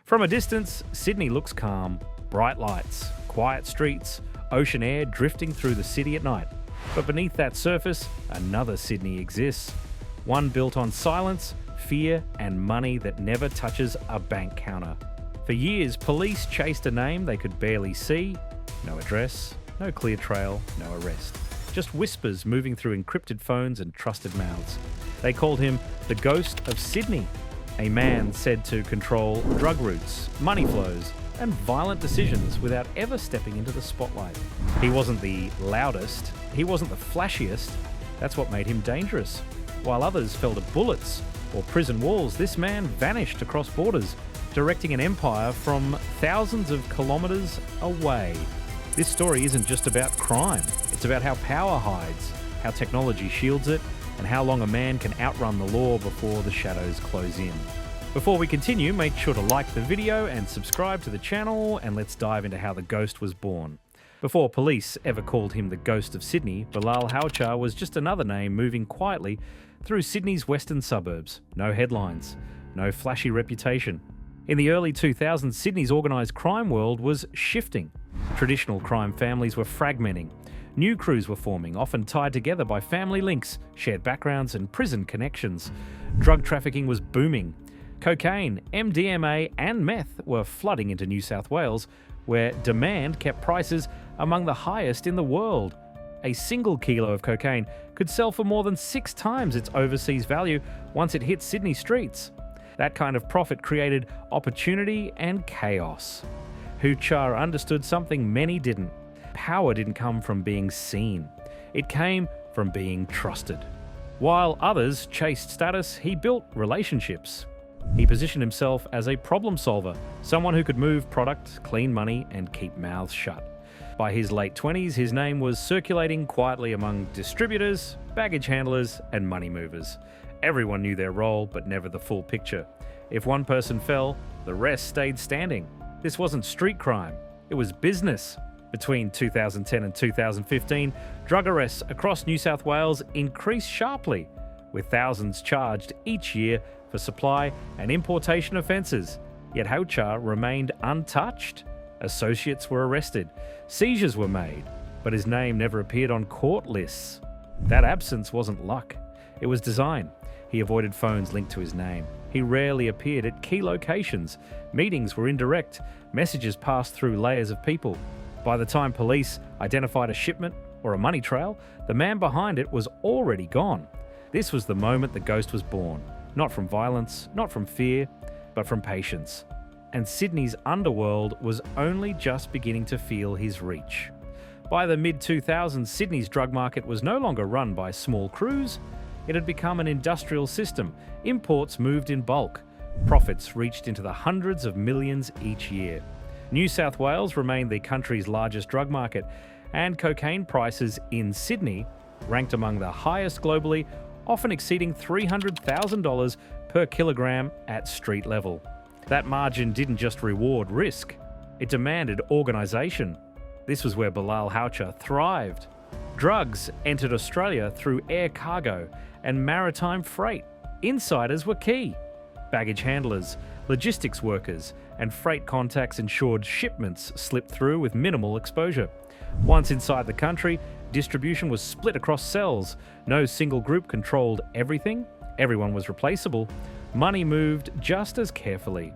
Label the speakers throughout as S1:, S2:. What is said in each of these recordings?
S1: From a distance, Sydney looks calm. Bright lights, quiet streets, ocean air drifting through the city at night. But beneath that surface, another Sydney exists. One built on silence, fear, and money that never touches a bank counter. For years, police chased a name they could barely see. No address, no clear trail, no arrest. Just whispers moving through encrypted phones and trusted mouths. They called him the Ghost of Sydney, a man said to control drug routes, money flows, and violent decisions without ever stepping into the spotlight. He wasn't the loudest, he wasn't the flashiest. That's what made him dangerous. While others fell to bullets or prison walls, this man vanished across borders, directing an empire from thousands of kilometers away. This story isn't just about crime. It's about how power hides, how technology shields it, and how long a man can outrun the law before the shadows close in. Before we continue, make sure to like the video and subscribe to the channel, and let's dive into how the ghost was born. Before police ever called him the Ghost of Sydney, Bilal Hauchar was just another name moving quietly through Sydney's western suburbs. No headlines, no flashy reputation. In the early 2000s, Sydney's organised crime world was shifting. Traditional crime families were fragmenting. New crews were forming, often tied together by family links, shared backgrounds, and prison connections. Drug trafficking was booming. Cocaine, MDMA, and meth were flooding into New South Wales, where demand kept prices among the highest in the world. A single kilo of cocaine could sell for more than 6 times its overseas value once it hit Sydney streets. That kind of profit created opportunity and chaos. Hauchar understood something many didn't. Power didn't come from being seen. It came from being trusted. While others chased status, he built relationships. He positioned himself as a problem solver, someone who could move product, clean money, and keep mouths shut. By his late 20s, his name was circulating quietly among distributors, baggage handlers, and money movers. Everyone knew their role, but never the full picture. If one person fell, the rest stayed standing. This wasn't street crime, it was business. Between 2010 and 2015, drug arrests across New South Wales increased sharply, with thousands charged each year for supply and importation offences. Yet Hauchar remained untouched. Associates were arrested, seizures were made, but his name never appeared on court lists. That absence wasn't luck, it was design. He avoided phones linked to his name. He rarely appeared at key locations. Meetings were indirect, messages passed through layers of people. By the time police identified a shipment or a money trail, the man behind it was already gone. This was the moment the ghost was born. Not from violence, not from fear, but from patience. And Sydney's underworld was only just beginning to feel his reach. By the mid-2000s, Sydney's drug market was no longer run by small crews. It had become an industrial system. Imports moved in bulk. Profits reached into the hundreds of millions each year. New South Wales remained the country's largest drug market, and cocaine prices in Sydney ranked among the highest globally, often exceeding $300,000 per kilogram at street level. That margin didn't just reward risk, it demanded organisation. This was where Bilal Hauchar thrived. Drugs entered Australia through air cargo and maritime freight. Insiders were key. Baggage handlers, logistics workers, and freight contacts ensured shipments slipped through with minimal exposure. Once inside the country, distribution was split across cells. No single group controlled everything. Everyone was replaceable. Money moved just as carefully.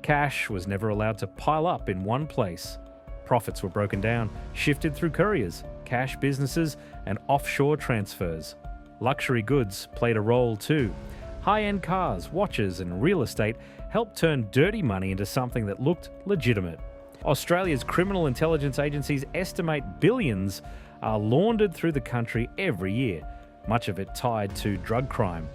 S1: Cash was never allowed to pile up in one place. Profits were broken down, shifted through couriers, cash businesses, and offshore transfers. Luxury goods played a role too. High-end cars, watches, and real estate helped turn dirty money into something that looked legitimate. Australia's criminal intelligence agencies estimate billions are laundered through the country every year, much of it tied to drug crime.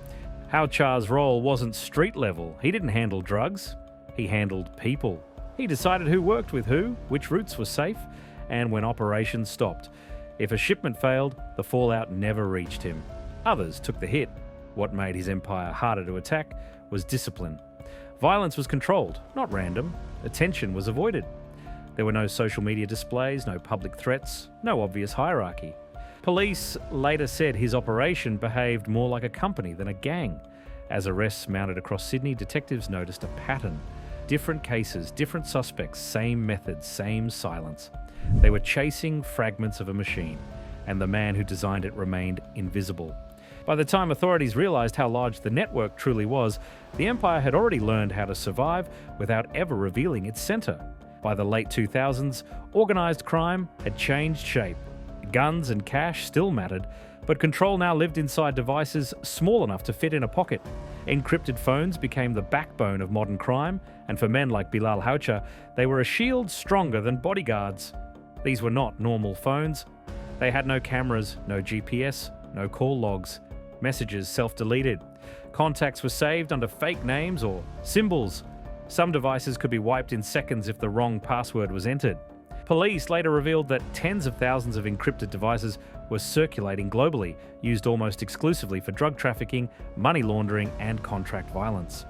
S1: Hauchar's role wasn't street level. He didn't handle drugs. He handled people. He decided who worked with who, which routes were safe, and when operations stopped. If a shipment failed, the fallout never reached him. Others took the hit. What made his empire harder to attack was discipline. Violence was controlled, not random. Attention was avoided. There were no social media displays, no public threats, no obvious hierarchy. Police later said his operation behaved more like a company than a gang. As arrests mounted across Sydney, detectives noticed a pattern. Different cases, different suspects, same methods, same silence. They were chasing fragments of a machine, and the man who designed it remained invisible. By the time authorities realized how large the network truly was, the empire had already learned how to survive without ever revealing its center. By the late 2000s, organized crime had changed shape. Guns and cash still mattered, but control now lived inside devices small enough to fit in a pocket. Encrypted phones became the backbone of modern crime, and for men like Bilal Haucha, they were a shield stronger than bodyguards. These were not normal phones. They had no cameras, no GPS, no call logs. Messages self-deleted. Contacts were saved under fake names or symbols. Some devices could be wiped in seconds if the wrong password was entered. Police later revealed that tens of thousands of encrypted devices were circulating globally, used almost exclusively for drug trafficking, money laundering, and contract violence.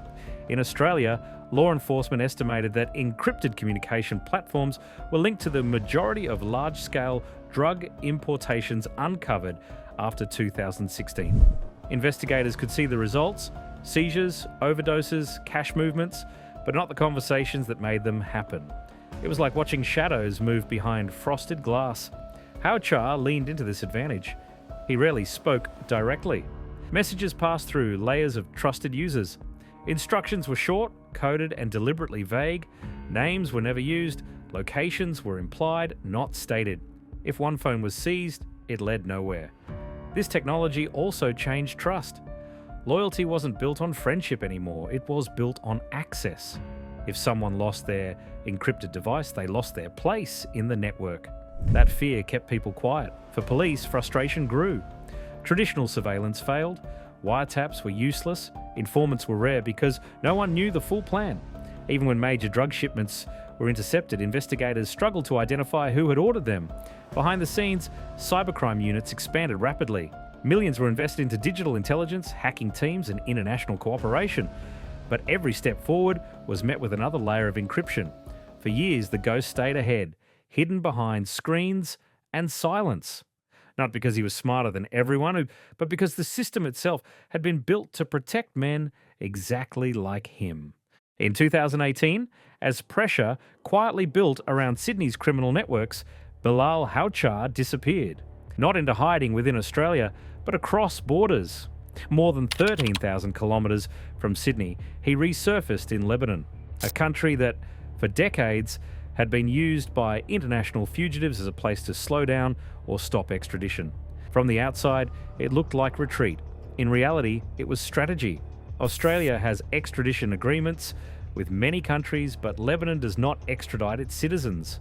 S1: In Australia, law enforcement estimated that encrypted communication platforms were linked to the majority of large-scale drug importations uncovered after 2016. Investigators could see the results: seizures, overdoses, cash movements, but not the conversations that made them happen. It was like watching shadows move behind frosted glass. Haucha leaned into this advantage. He rarely spoke directly. Messages passed through layers of trusted users. Instructions were short, coded, and deliberately vague. Names were never used. Locations were implied, not stated. If one phone was seized, it led nowhere. This technology also changed trust. Loyalty wasn't built on friendship anymore, it was built on access. If someone lost their encrypted device, they lost their place in the network. That fear kept people quiet. For police, frustration grew. Traditional surveillance failed. Wiretaps were useless. Informants were rare because no one knew the full plan. Even when major drug shipments were intercepted, investigators struggled to identify who had ordered them. Behind the scenes, cybercrime units expanded rapidly. Millions were invested into digital intelligence, hacking teams, and international cooperation. But every step forward was met with another layer of encryption. For years, the ghost stayed ahead, hidden behind screens and silence. Not because he was smarter than everyone, but because the system itself had been built to protect men exactly like him. In 2018, as pressure quietly built around Sydney's criminal networks, Bilal Haucha disappeared. Not into hiding within Australia, but across borders. More than 13,000 kilometres from Sydney, he resurfaced in Lebanon, a country that, for decades, had been used by international fugitives as a place to slow down or stop extradition. From the outside, it looked like retreat. In reality, it was strategy. Australia has extradition agreements with many countries, but Lebanon does not extradite its citizens.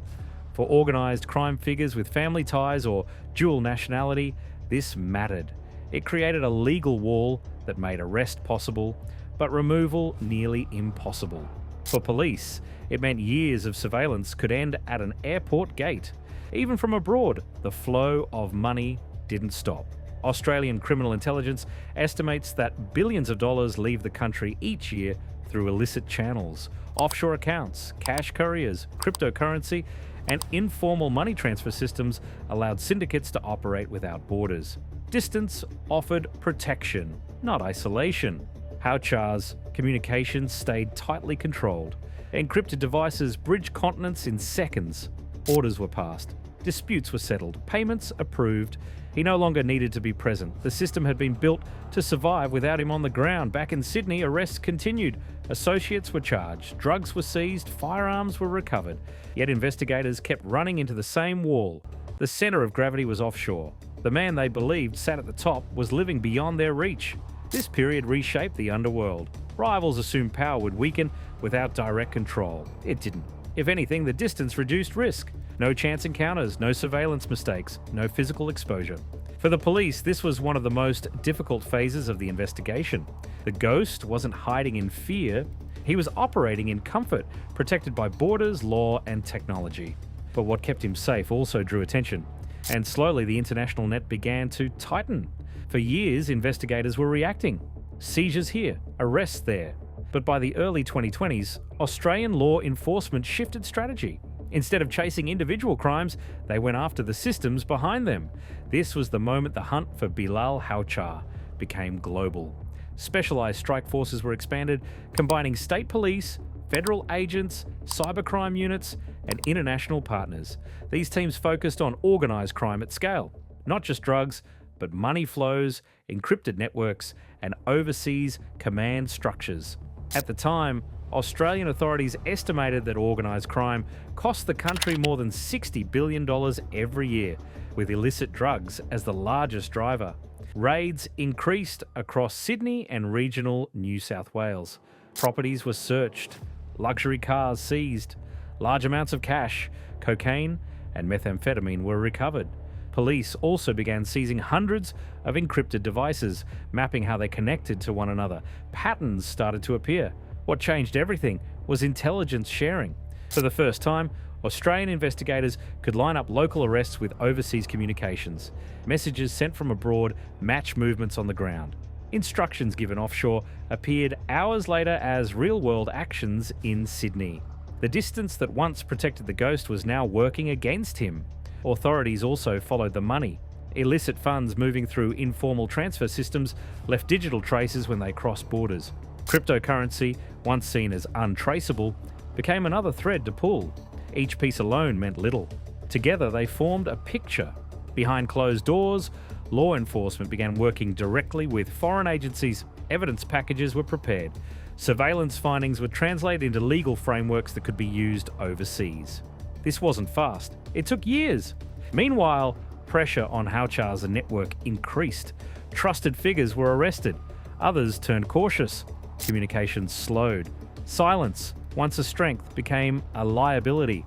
S1: For organised crime figures with family ties or dual nationality, this mattered. It created a legal wall that made arrest possible, but removal nearly impossible. For police, it meant years of surveillance could end at an airport gate. Even from abroad, the flow of money didn't stop. Australian criminal intelligence estimates that billions of dollars leave the country each year through illicit channels, offshore accounts, cash couriers, cryptocurrency, and informal money transfer systems allowed syndicates to operate without borders. Distance offered protection, not isolation. Haucha's communications stayed tightly controlled. Encrypted devices bridged continents in seconds. Orders were passed. Disputes were settled. Payments approved. He no longer needed to be present. The system had been built to survive without him on the ground. Back in Sydney, arrests continued. Associates were charged. Drugs were seized. Firearms were recovered. Yet investigators kept running into the same wall. The centre of gravity was offshore. The man they believed sat at the top was living beyond their reach. This period reshaped the underworld. Rivals assumed power would weaken without direct control. It didn't. If anything, the distance reduced risk. No chance encounters, no surveillance mistakes, no physical exposure. For the police, this was one of the most difficult phases of the investigation. The ghost wasn't hiding in fear. He was operating in comfort, protected by borders, law, and technology. But what kept him safe also drew attention. And slowly the international net began to tighten. For years, investigators were reacting. Seizures here, arrests there. But by the early 2020s, Australian law enforcement shifted strategy. Instead of chasing individual crimes, they went after the systems behind them. This was the moment the hunt for Bilal Haucha became global. Specialised strike forces were expanded, combining state police, federal agents, cybercrime units, and international partners. These teams focused on organised crime at scale, not just drugs, but money flows, encrypted networks, and overseas command structures. At the time, Australian authorities estimated that organised crime cost the country more than $60 billion every year, with illicit drugs as the largest driver. Raids increased across Sydney and regional New South Wales. Properties were searched, luxury cars seized, large amounts of cash, cocaine, and methamphetamine were recovered. Police also began seizing hundreds of encrypted devices, mapping how they connected to one another. Patterns started to appear. What changed everything was intelligence sharing. For the first time, Australian investigators could line up local arrests with overseas communications. Messages sent from abroad matched movements on the ground. Instructions given offshore appeared hours later as real-world actions in Sydney. The distance that once protected the ghost was now working against him. Authorities also followed the money. Illicit funds moving through informal transfer systems left digital traces when they crossed borders. Cryptocurrency, once seen as untraceable, became another thread to pull. Each piece alone meant little. Together they formed a picture. Behind closed doors, law enforcement began working directly with foreign agencies. Evidence packages were prepared. Surveillance findings were translated into legal frameworks that could be used overseas. This wasn't fast. It took years. Meanwhile, pressure on Houchar's network increased. Trusted figures were arrested. Others turned cautious. Communications slowed. Silence, once a strength, became a liability.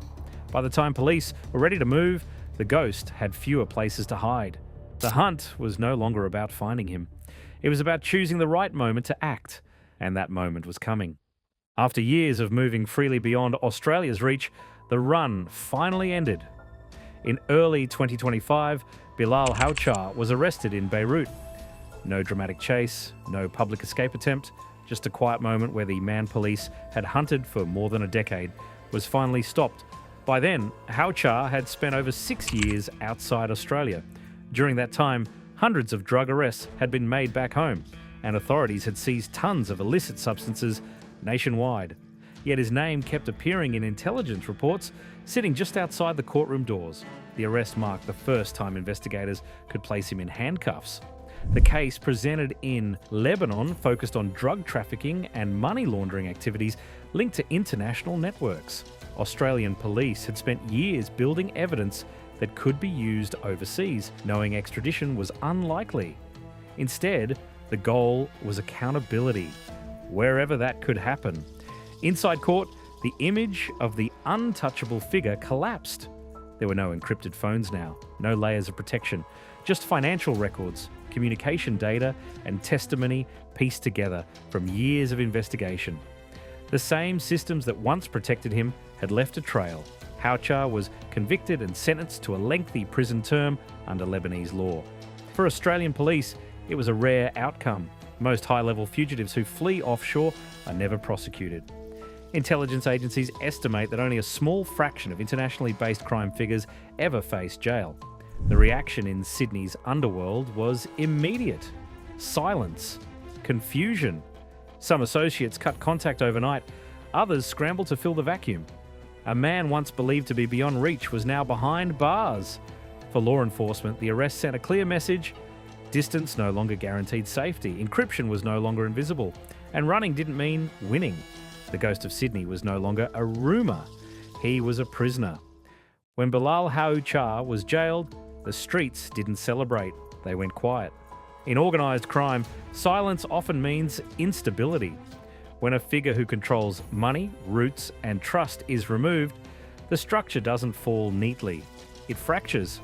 S1: By the time police were ready to move, the ghost had fewer places to hide. The hunt was no longer about finding him. It was about choosing the right moment to act, and that moment was coming. After years of moving freely beyond Australia's reach, the run finally ended. In early 2025, Bilal Houchar was arrested in Beirut. No dramatic chase, no public escape attempt, just a quiet moment where the man police had hunted for more than a decade was finally stopped. By then, Houchar had spent over 6 years outside Australia. During that time, hundreds of drug arrests had been made back home, and authorities had seized tons of illicit substances nationwide. Yet his name kept appearing in intelligence reports, sitting just outside the courtroom doors. The arrest marked the first time investigators could place him in handcuffs. The case presented in Lebanon focused on drug trafficking and money laundering activities linked to international networks. Australian police had spent years building evidence that could be used overseas, knowing extradition was unlikely. Instead, the goal was accountability, wherever that could happen. Inside court, the image of the untouchable figure collapsed. There were no encrypted phones now, no layers of protection, just financial records, communication data, and testimony pieced together from years of investigation. The same systems that once protected him had left a trail. Houchar was convicted and sentenced to a lengthy prison term under Lebanese law. For Australian police, it was a rare outcome. Most high-level fugitives who flee offshore are never prosecuted. Intelligence agencies estimate that only a small fraction of internationally based crime figures ever face jail. The reaction in Sydney's underworld was immediate. Silence. Confusion. Some associates cut contact overnight. Others scrambled to fill the vacuum. A man once believed to be beyond reach was now behind bars. For law enforcement, the arrest sent a clear message. Distance no longer guaranteed safety. Encryption was no longer invisible. And running didn't mean winning. The ghost of Sydney was no longer a rumour. He was a prisoner. When Bilal Houchar was jailed, the streets didn't celebrate. They went quiet. In organised crime, silence often means instability. When a figure who controls money, roots, and trust is removed, the structure doesn't fall neatly. It fractures.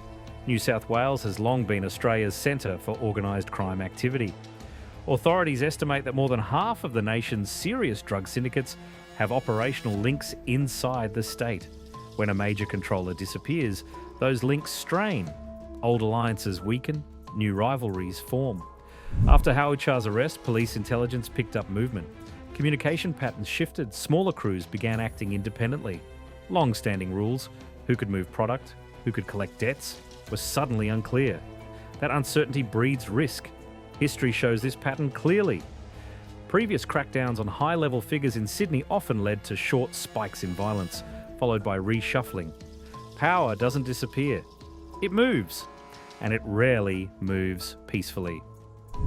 S1: New South Wales has long been Australia's centre for organised crime activity. Authorities estimate that more than half of the nation's serious drug syndicates have operational links inside the state. When a major controller disappears, those links strain. Old alliances weaken, new rivalries form. After Houchar's arrest, police intelligence picked up movement. Communication patterns shifted, smaller crews began acting independently. Long-standing rules, who could move product, who could collect debts, were suddenly unclear. That uncertainty breeds risk. History shows this pattern clearly. Previous crackdowns on high-level figures in Sydney often led to short spikes in violence, followed by reshuffling. Power doesn't disappear. It moves. And it rarely moves peacefully.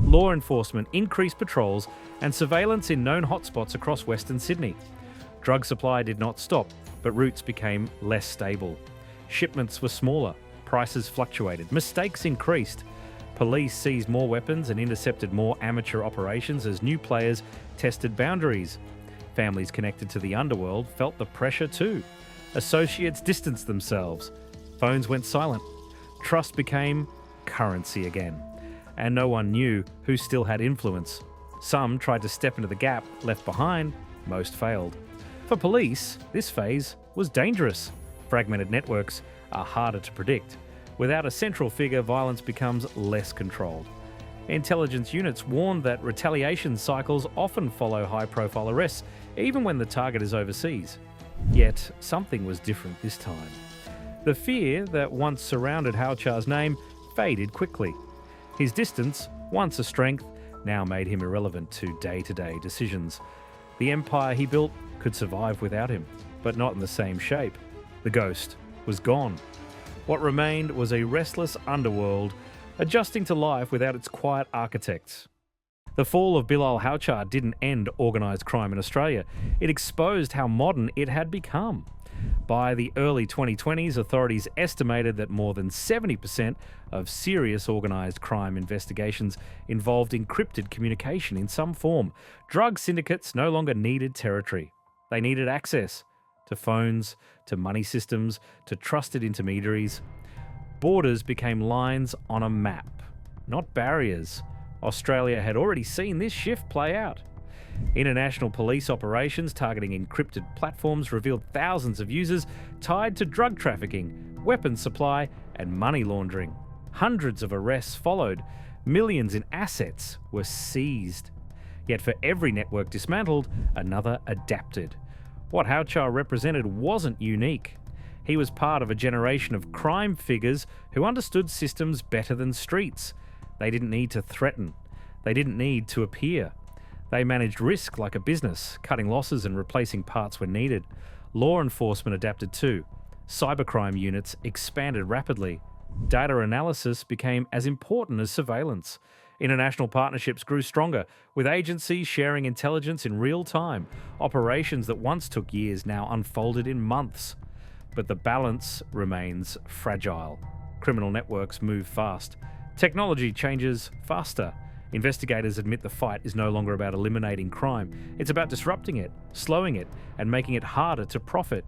S1: Law enforcement increased patrols and surveillance in known hotspots across Western Sydney. Drug supply did not stop, but routes became less stable. Shipments were smaller, prices fluctuated, mistakes increased. Police seized more weapons and intercepted more amateur operations as new players tested boundaries. Families connected to the underworld felt the pressure too. Associates distanced themselves. Phones went silent. Trust became currency again. And no one knew who still had influence. Some tried to step into the gap left behind, most failed. For police, this phase was dangerous. Fragmented networks are harder to predict. Without a central figure, violence becomes less controlled. Intelligence units warned that retaliation cycles often follow high-profile arrests, even when the target is overseas. Yet, something was different this time. The fear that once surrounded Houchar's name faded quickly. His distance, once a strength, now made him irrelevant to day-to-day decisions. The empire he built could survive without him, but not in the same shape. The ghost was gone. What remained was a restless underworld, adjusting to life without its quiet architects. The fall of Bilal Houchar didn't end organised crime in Australia. It exposed how modern it had become. By the early 2020s, authorities estimated that more than 70% of serious organised crime investigations involved encrypted communication in some form. Drug syndicates no longer needed territory. They needed access to phones, to money systems, to trusted intermediaries. Borders became lines on a map, not barriers. Australia had already seen this shift play out. International police operations targeting encrypted platforms revealed thousands of users tied to drug trafficking, weapons supply, and money laundering. Hundreds of arrests followed. Millions in assets were seized. Yet for every network dismantled, another adapted. What Houchar represented wasn't unique. He was part of a generation of crime figures who understood systems better than streets. They didn't need to threaten. They didn't need to appear. They managed risk like a business, cutting losses and replacing parts when needed. Law enforcement adapted too. Cybercrime units expanded rapidly. Data analysis became as important as surveillance. International partnerships grew stronger, with agencies sharing intelligence in real time. Operations that once took years now unfolded in months. But the balance remains fragile. Criminal networks move fast. Technology changes faster. Investigators admit the fight is no longer about eliminating crime. It's about disrupting it, slowing it, and making it harder to profit.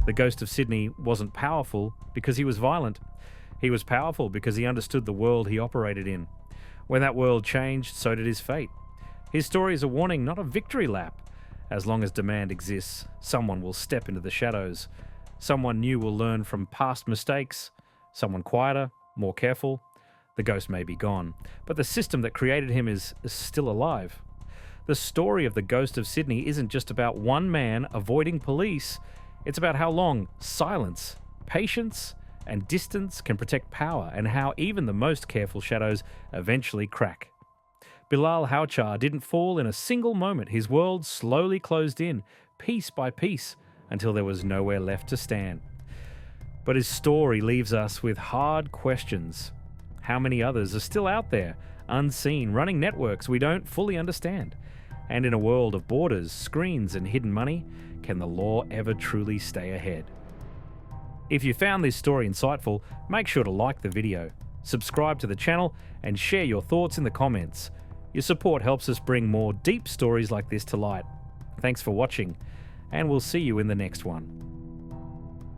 S1: The Ghost of Sydney wasn't powerful because he was violent. He was powerful because he understood the world he operated in. When that world changed, so did his fate. His story is a warning, not a victory lap. As long as demand exists, someone will step into the shadows. Someone new will learn from past mistakes. Someone quieter, more careful. The ghost may be gone, but the system that created him is still alive. The story of the Ghost of Sydney isn't just about one man avoiding police. It's about how long silence, patience, and distance can protect power, and how even the most careful shadows eventually crack. Bilal Houchar didn't fall in a single moment. His world slowly closed in, piece by piece, until there was nowhere left to stand. But his story leaves us with hard questions. How many others are still out there, unseen, running networks we don't fully understand? And in a world of borders, screens, and hidden money, can the law ever truly stay ahead? If you found this story insightful, make sure to like the video, subscribe to the channel, and share your thoughts in the comments. Your support helps us bring more deep stories like this to light. Thanks for watching, and we'll see you in the next one.